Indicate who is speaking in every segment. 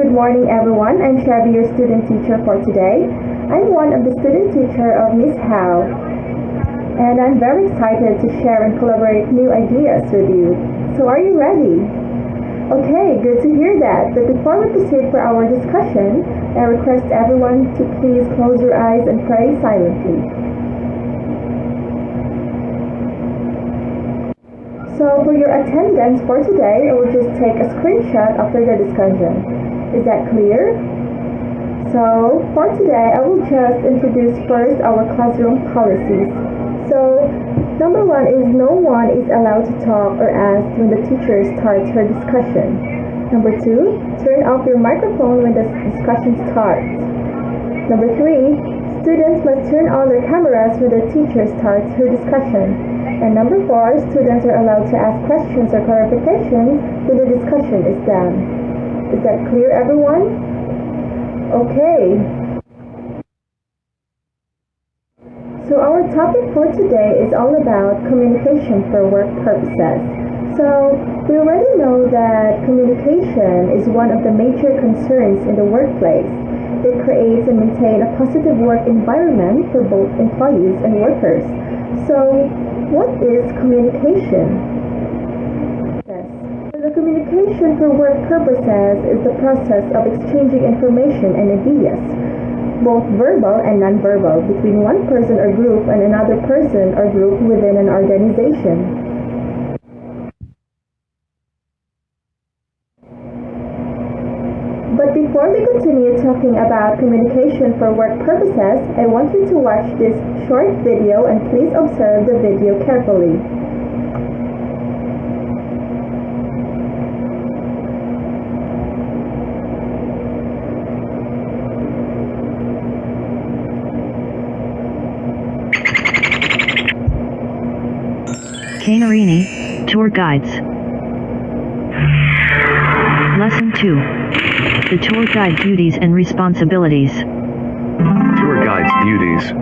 Speaker 1: Good morning, everyone. I'm Chevy, your student teacher for today. I'm one of the student teacher of Miss Howe, and I'm very excited to share and collaborate new ideas with you. So are you ready? Okay, good to hear that. But before we proceed for our discussion, I request everyone to please close your eyes and pray silently. So for your attendance for today, I will just take a screenshot after the discussion. Is that clear? So for today, I will just introduce first our classroom policies. So number one is no one is allowed to talk or ask when the teacher starts her discussion. Number two, turn off your microphone when the discussion starts. Number three, students must turn on their cameras when the teacher starts her discussion. And number four, students are allowed to ask questions or clarifications when the discussion is done. Is that clear, everyone? Okay. So our topic for today is all about communication for work purposes. So we already know that communication is one of the major concerns in the workplace. It creates and maintains a positive work environment for both employees and workers. So what is communication? The communication for work purposes is the process of exchanging information and ideas, both verbal and nonverbal, between one person or group and another person or group within an organization. But before we continue talking about communication for work purposes, I want you to watch this short video and please observe the video carefully.
Speaker 2: Canarini, Tour Guides. Lesson 2. The tour guide duties and responsibilities.
Speaker 3: Tour guide's duties.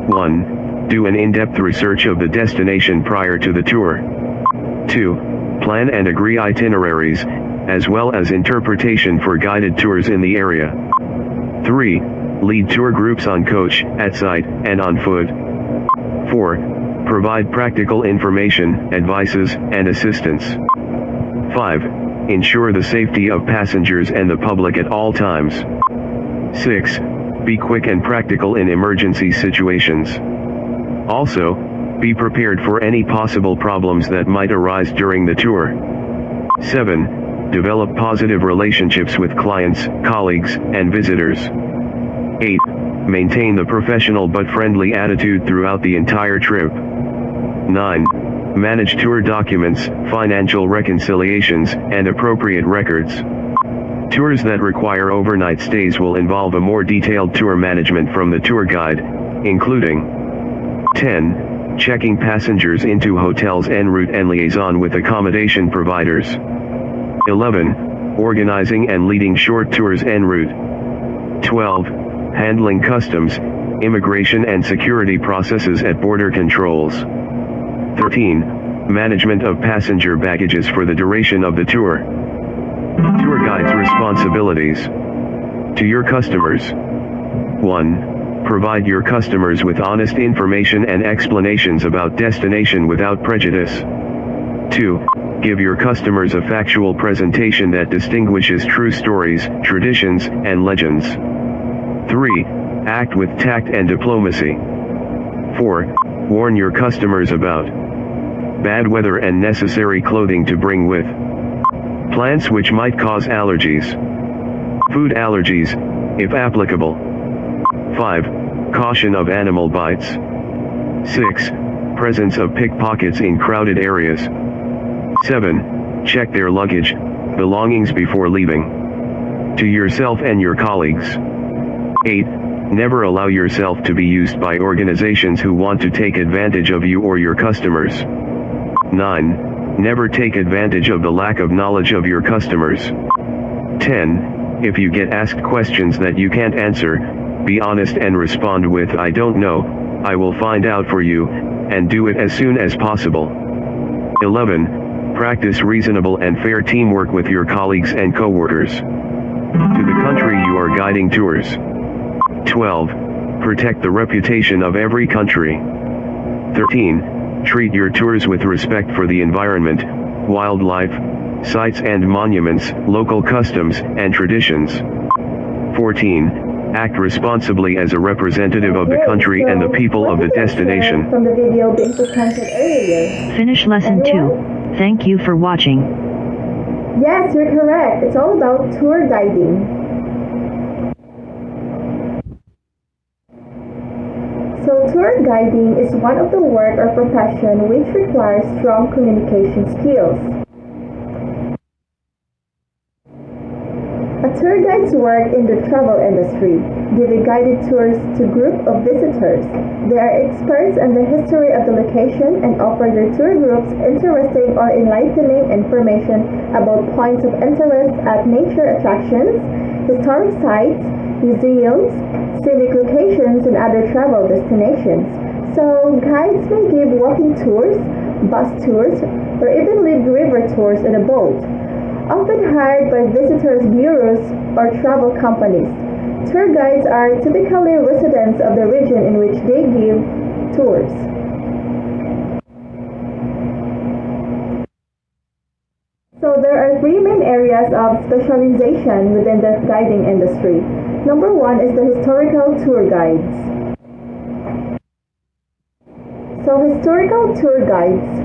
Speaker 3: 1. Do an in-depth research of the destination prior to the tour. 2. Plan and agree itineraries, as well as interpretation for guided tours in the area. 3. Lead tour groups on coach, at site, and on foot. 4. Provide practical information, advices, and assistance. 5. Ensure the safety of passengers and the public at all times. 6. Be quick and practical in emergency situations. Also, be prepared for any possible problems that might arise during the tour. 7. Develop positive relationships with clients, colleagues, and visitors. 8. Maintain the professional but friendly attitude throughout the entire trip. 9. Manage tour documents, financial reconciliations, and appropriate records. Tours that require overnight stays will involve a more detailed tour management from the tour guide, including 10. Checking passengers into hotels en route and liaison with accommodation providers. 11. Organizing and leading short tours en route. 12. Handling customs, immigration and security processes at border controls. 13. Management of passenger baggages for the duration of the tour. Tour guide's responsibilities. To your customers. 1. Provide your customers with honest information and explanations about destination without prejudice. 2. Give your customers a factual presentation that distinguishes true stories, traditions, and legends. 3. Act with tact and diplomacy. 4. Warn your customers about bad weather and necessary clothing to bring with plants which might cause allergies. Food allergies, if applicable. 5. Caution of animal bites. 6. Presence of pickpockets in crowded areas. 7. Check their luggage, belongings before leaving. To yourself and your colleagues. 8. Never allow yourself to be used by organizations who want to take advantage of you or your customers. 9. Never take advantage of the lack of knowledge of your customers. 10. If you get asked questions that you can't answer, be honest and respond with "I don't know, I will find out for you," and do it as soon as possible. 11. Practice reasonable and fair teamwork with your colleagues and coworkers. to the country you are guiding tours. 12. Protect the reputation of every country. 13. Treat your tours with respect for the environment, wildlife, sites and monuments, local customs and traditions. 14. Act responsibly as a representative of the country and the people of the destination.
Speaker 1: From the video being presented earlier.
Speaker 2: Finish lesson 2. Thank you for watching.
Speaker 1: Yes, you're correct. It's all about tour guiding. So tour guiding is one of the work or profession which requires strong communication skills. A tour guide's work in the travel industry, giving guided tours to group of visitors. They are experts in the history of the location and offer their tour groups interesting or enlightening information about points of interest at nature attractions, historic sites, museums, scenic locations, and other travel destinations. So guides may give walking tours, bus tours, or even lead river tours in a boat. Often hired by visitors bureaus or travel companies. Tour guides are typically residents of the region in which they give tours. So there are three main areas of specialization within the guiding industry. Number one is the historical tour guides. So historical tour guides,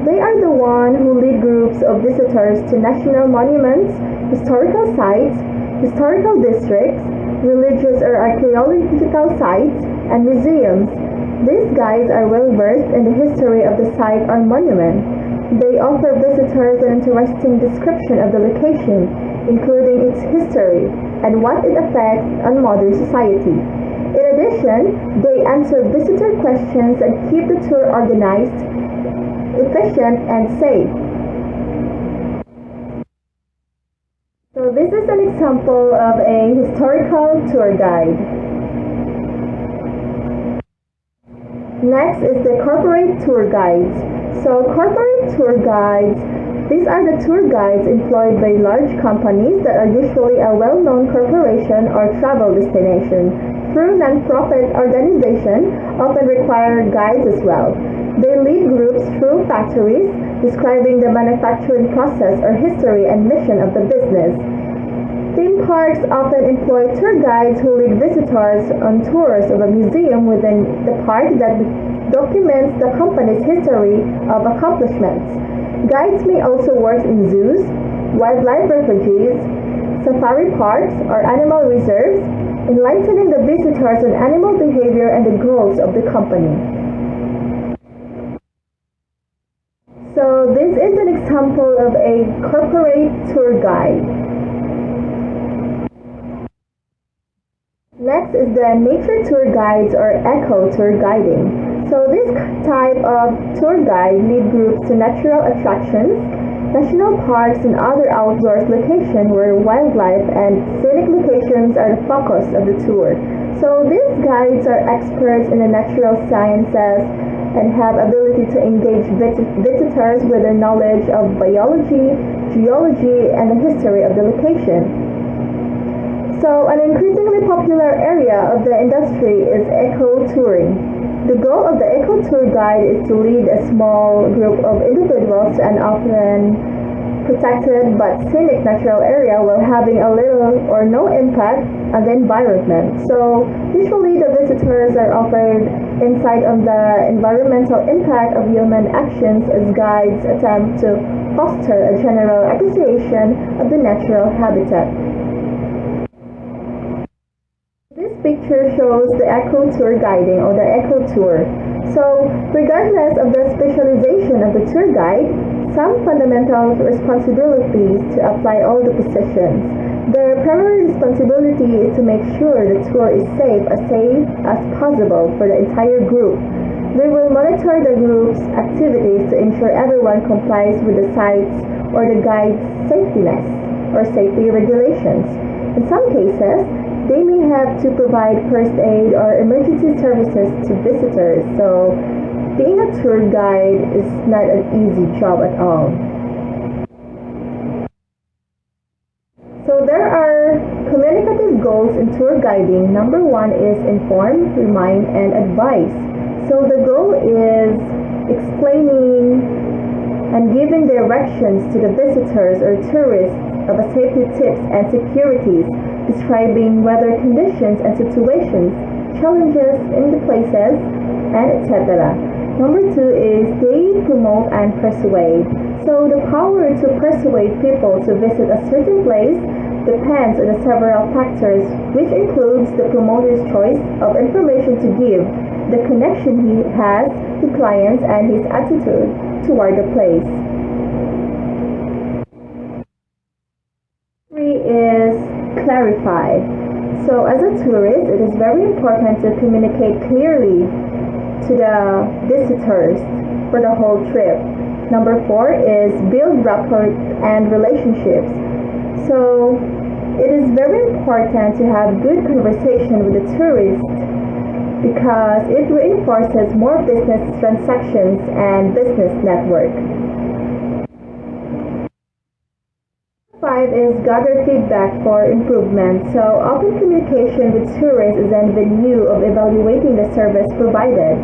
Speaker 1: they are the one who lead groups of visitors to national monuments, historical sites, historical districts, religious or archaeological sites, and museums. These guides are well versed in the history of the site or monument. They offer visitors an interesting description of the location, including its history and what it affects on modern society. In addition, they answer visitor questions and keep the tour organized, efficient, and safe. So this is an example of a historical tour guide. Next is the corporate tour guides. So corporate tour guides, these are the tour guides employed by large companies that are usually a well-known corporation or travel destination. Through non-profit organizations often require guides as well. They lead groups through factories, describing the manufacturing process or history and mission of the business. Theme parks often employ tour guides who lead visitors on tours of a museum within the park that documents the company's history of accomplishments. Guides may also work in zoos, wildlife refuges, safari parks, or animal reserves, enlightening the visitors on animal behavior and the goals of the company. So this is an example of a corporate tour guide. Next is the nature tour guides or eco tour guiding. So this type of tour guide lead groups to natural attractions, national parks, and other outdoors locations where wildlife and scenic locations are the focus of the tour. So these guides are experts in the natural sciences and have ability to engage visitors with their knowledge of biology, geology, and the history of the location. So an increasingly popular area of the industry is eco-touring. The goal of the eco-tour guide is to lead a small group of individuals to an often protected but scenic natural area while having a little or no impact on the environment. So usually the visitors are offered insight on the environmental impact of human actions as guides attempt to foster a general appreciation of the natural habitat. This picture shows the eco tour guiding or the eco tour. So regardless of the specialization of the tour guide, some fundamental responsibilities to apply all the positions. Their primary responsibility is to make sure the tour is safe as possible for the entire group. They will monitor the group's activities to ensure everyone complies with the site's or the guide's safetyness or safety regulations. In some cases, they may have to provide first aid or emergency services to visitors, so being a tour guide is not an easy job at all. So there are goals in tour guiding, number one is inform, remind, and advise. So the goal is explaining and giving directions to the visitors or tourists of a safety tips and securities, describing weather conditions and situations, challenges in the places, and etc. Number two is they promote and persuade. So the power to persuade people to visit a certain place depends on the several factors, which includes the promoter's choice of information to give, the connection he has to clients, and his attitude toward the place. Three is clarify. So as a tourist, it is very important to communicate clearly to the visitors for the whole trip. Number four is build rapport and relationships. So it is very important to have good conversation with the tourist because it reinforces more business transactions and business network. Five is gather feedback for improvement. So open communication with tourists is an avenue of evaluating the service provided.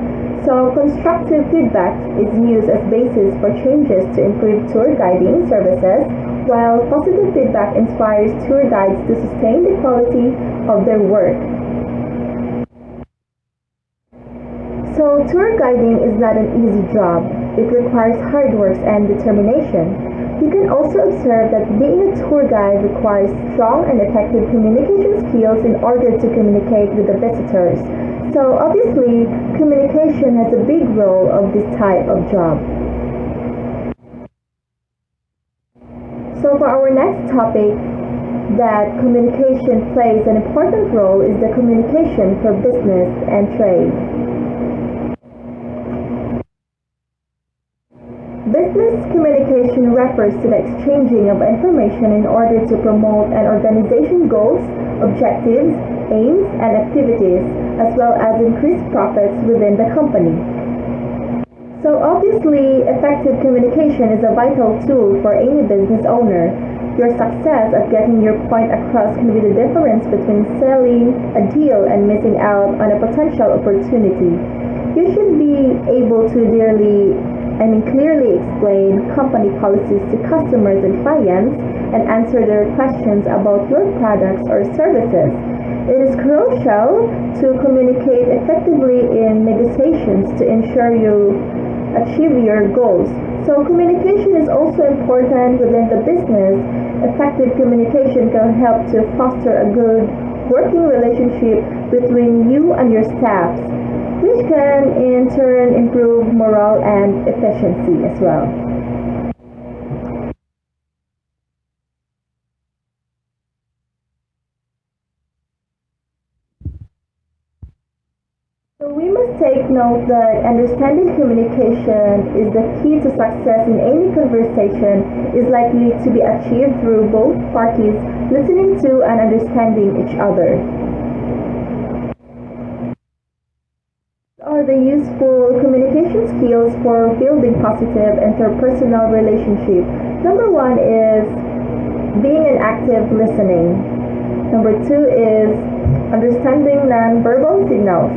Speaker 1: So constructive feedback is used as basis for changes to improve tour guiding services, while positive feedback inspires tour guides to sustain the quality of their work. So tour guiding is not an easy job. It requires hard work and determination. You can also observe that being a tour guide requires strong and effective communication skills in order to communicate with the visitors. So obviously, communication has a big role of this type of job. So for our next topic, that communication plays an important role is the communication for business and trade. Business communication refers to the exchanging of information in order to promote an organization's goals, objectives, aims, and activities, as well as increase profits within the company. So obviously, effective communication is a vital tool for any business owner. Your success at getting your point across can be the difference between selling a deal and missing out on a potential opportunity. You should be able to clearly explain company policies to customers and clients and answer their questions about your products or services. It is crucial to communicate effectively in negotiations to ensure you achieve your goals. So communication is also important within the business. Effective communication can help to foster a good working relationship between you and your staff, which can in turn improve morale and efficiency as well. So we must take note that understanding communication is the key to success in any conversation is likely to be achieved through both parties listening to and understanding each other. Are the useful communication skills for building positive interpersonal relationships? Number one is being an active listening. Number two is understanding non-verbal signals.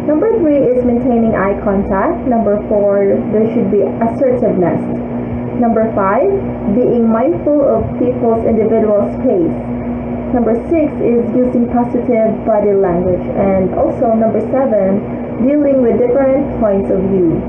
Speaker 1: Number three is maintaining eye contact. Number four, there should be assertiveness. Number five, being mindful of people's individual space. Number six is using positive body language. And also number seven, dealing with different points of view.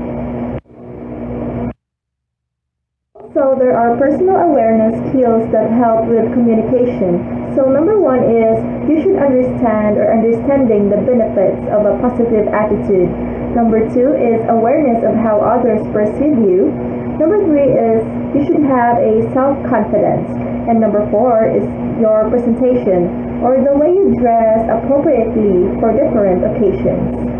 Speaker 1: Also, there are personal awareness skills that help with communication. So number one is you should understanding the benefits of a positive attitude. Number two is awareness of how others perceive you. Number three is you should have a self-confidence. And number four is your presentation or the way you dress appropriately for different occasions.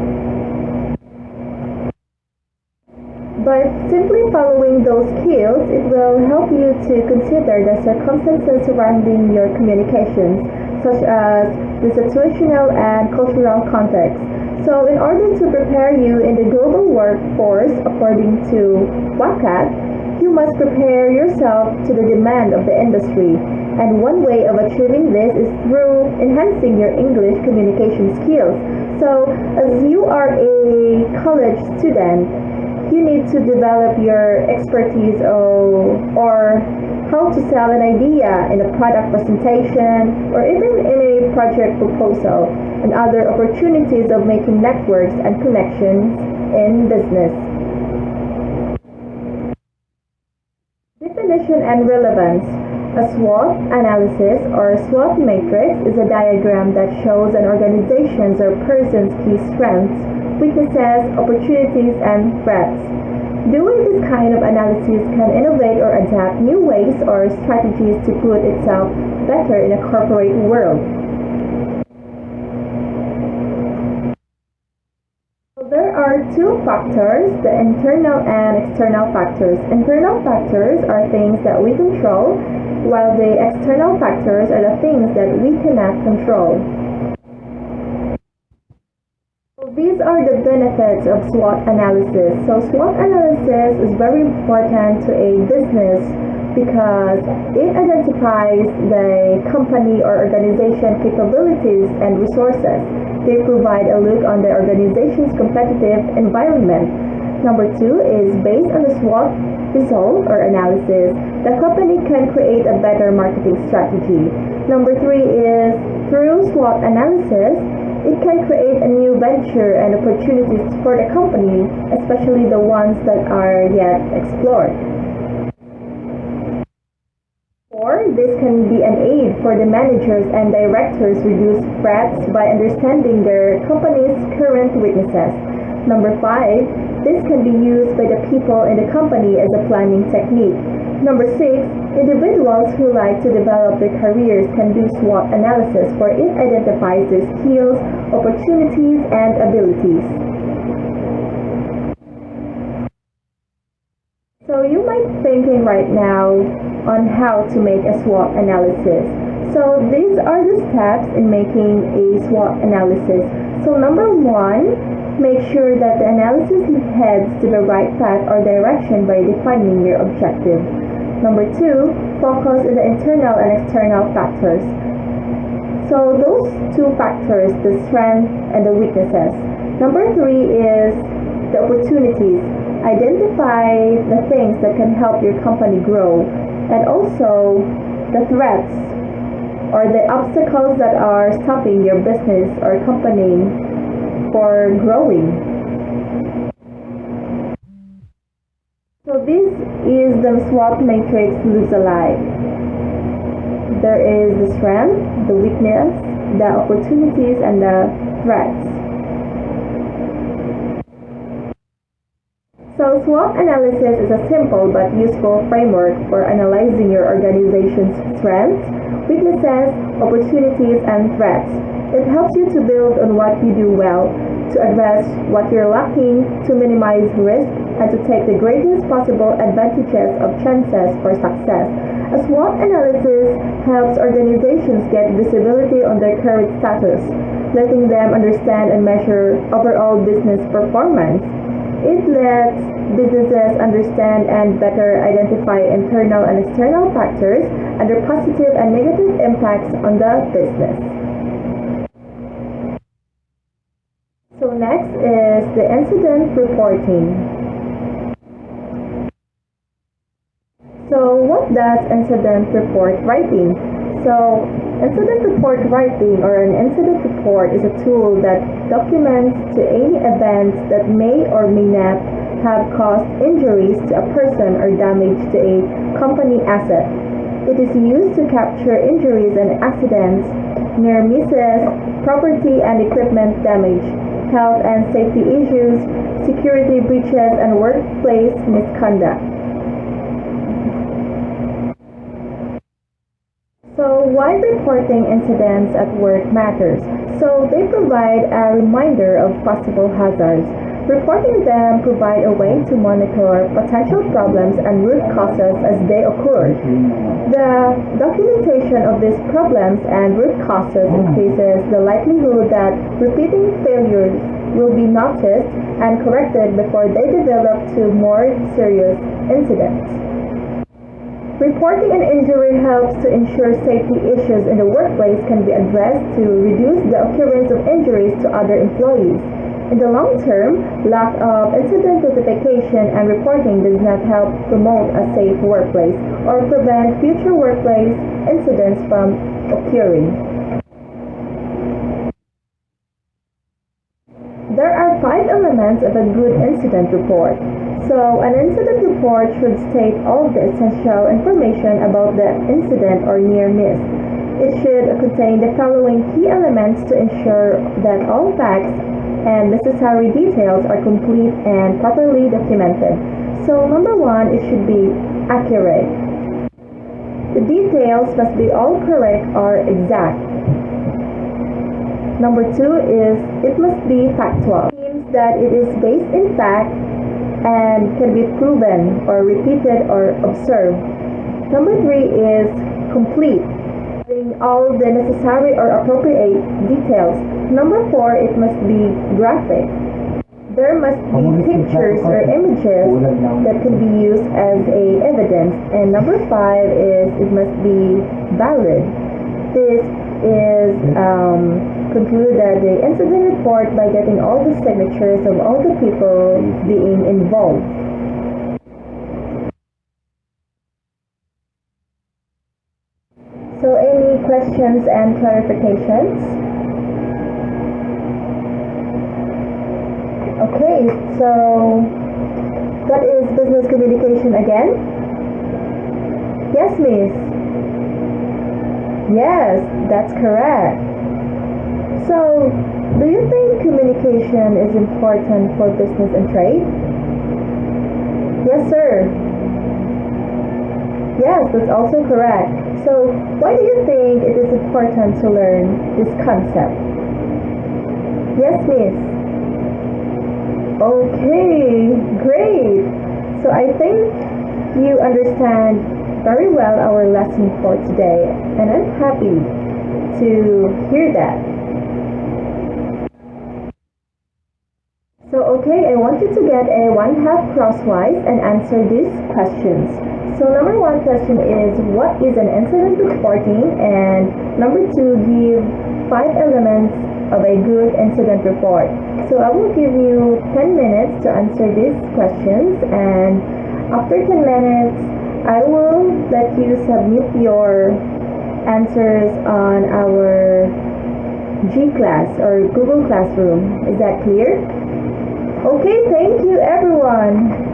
Speaker 1: By simply following those skills, it will help you to consider the circumstances surrounding your communications, such as the situational and cultural context. So in order to prepare you in the global workforce according to WACAT, you must prepare yourself to the demand of the industry, and one way of achieving this is through enhancing your English communication skills. So, as you are a college student, you need to develop your expertise or how to sell an idea in a product presentation or even in a project proposal and other opportunities of making networks and connections in business. Definition and relevance. A SWOT analysis or SWOT matrix is a diagram that shows an organization's or person's key strengths, weaknesses, opportunities, and threats. Doing this kind of analysis can innovate or adapt new ways or strategies to put itself better in a corporate world. There are two factors, the internal and external factors. Internal factors are things that we control, while the external factors are the things that we cannot control. These are the benefits of SWOT analysis. So SWOT analysis is very important to a business because it identifies the company or organization capabilities and resources. They provide a look on the organization's competitive environment. Number two is based on the SWOT result or analysis, the company can create a better marketing strategy. Number three is through SWOT analysis, it can create a new venture and opportunities for the company, especially the ones that are yet explored. Or this can be an aid for the managers and directors reduce threats by understanding their company's current weaknesses. Number five, this can be used by the people in the company as a planning technique. Number six, individuals who like to develop their careers can do SWOT analysis for it identifies their skills, opportunities, and abilities. So you might be thinking right now on how to make a SWOT analysis. So these are the steps in making a SWOT analysis. So number one, make sure that the analysis heads to the right path or direction by defining your objective. Number two, focus on the internal and external factors. So those two factors, the strength and the weaknesses. Number three is the opportunities. Identify the things that can help your company grow, and also the threats or the obstacles that are stopping your business or company for growing. So this is the SWOT matrix looks alike. There is the strength, the weakness, the opportunities, and the threats. So SWOT analysis is a simple but useful framework for analyzing your organization's strengths, weaknesses, opportunities, and threats. It helps you to build on what you do well, to address what you're lacking, to minimize risk, and to take the greatest possible advantages of chances for success. A SWOT analysis helps organizations get visibility on their current status, letting them understand and measure overall business performance. It lets businesses understand and better identify internal and external factors and their positive and negative impacts on the business. So next is the incident reporting. So what does incident report writing? So incident report writing or an incident report is a tool that documents to any events that may or may not have caused injuries to a person or damage to a company asset. It is used to capture injuries and accidents, near misses, property and equipment damage, health and safety issues, security breaches, and workplace misconduct. So why reporting incidents at work matters? So they provide a reminder of possible hazards. Reporting them provide a way to monitor potential problems and root causes as they occur. The documentation of these problems and root causes increases the likelihood that repeating failures will be noticed and corrected before they develop to more serious incidents. Reporting an injury helps to ensure safety issues in the workplace can be addressed to reduce the occurrence of injuries to other employees. In the long term, lack of incident notification and reporting does not help promote a safe workplace or prevent future workplace incidents from occurring. There are 5 elements of a good incident report. So, an incident report should state all the essential information about the incident or near miss. It should contain the following key elements to ensure that all facts and necessary details are complete and properly documented. So, number 1, it should be accurate. The details must be all correct or exact. Number 2 is it must be factual. It means that it is based in fact and can be proven or repeated or observed. Number 3 is complete, having all the necessary or appropriate details. Number 4, it must be graphic. There must be pictures or images that can be used as evidence. And number 5 is it must be valid. This is conclude that the incident report by getting all the signatures of all the people being involved. So any questions and clarifications? Okay, so what is business communication again? Yes, miss. Yes, that's correct. So, do you think communication is important for business and trade? Yes, sir. Yes, that's also correct. So, why do you think it is important to learn this concept? Yes, miss. Okay, great. So, I think you understand very well our lesson for today, and I'm happy to hear that. So, okay, I want you to get a 1/2 crosswise and answer these questions. So, number 1 question is, what is an incident reporting? And number 2, give 5 elements of a good incident report. So, I will give you 10 minutes to answer these questions, and after 10 minutes, I will let you submit your answers on our G class or Google Classroom. Is that clear? Okay, thank you everyone.